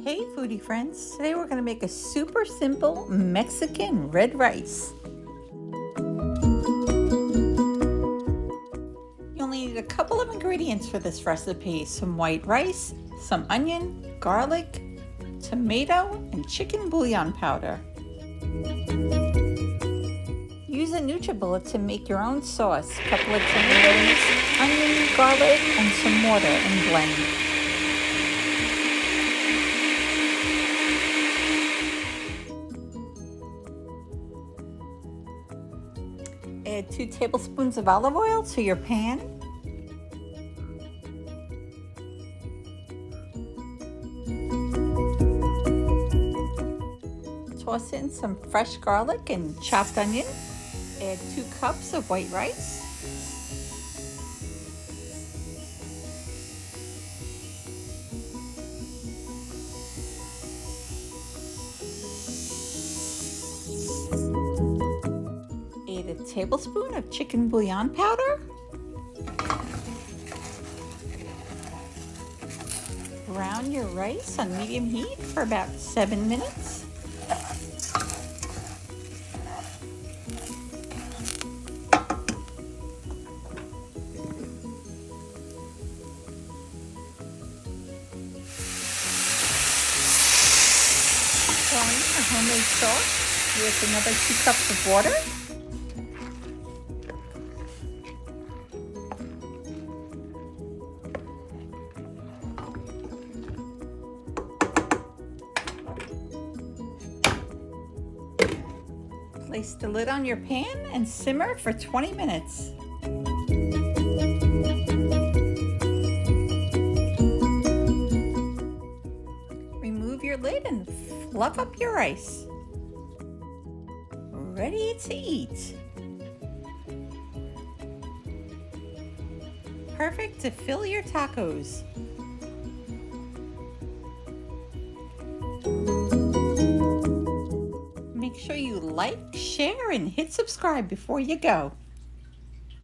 Hey foodie friends, today we're going to make a super simple Mexican red rice. You only need a couple of ingredients for this recipe: some white rice, some onion, garlic, tomato, and chicken bouillon powder. Use a NutriBullet to make your own sauce. A couple of tomatoes, onion, garlic, and some water and blend. Add 2 tablespoons of olive oil to your pan. Toss in some fresh garlic and chopped onion. Add 2 cups of white rice. Add a tablespoon of chicken bouillon powder. Brown your rice on medium heat for about 7 minutes. Throw in a homemade sauce with another 2 cups of water. Place the lid on your pan and simmer for 20 minutes. Remove your lid and fluff up your rice. Ready to eat. Perfect to fill your tacos. Make sure you like, share, and hit subscribe before you go.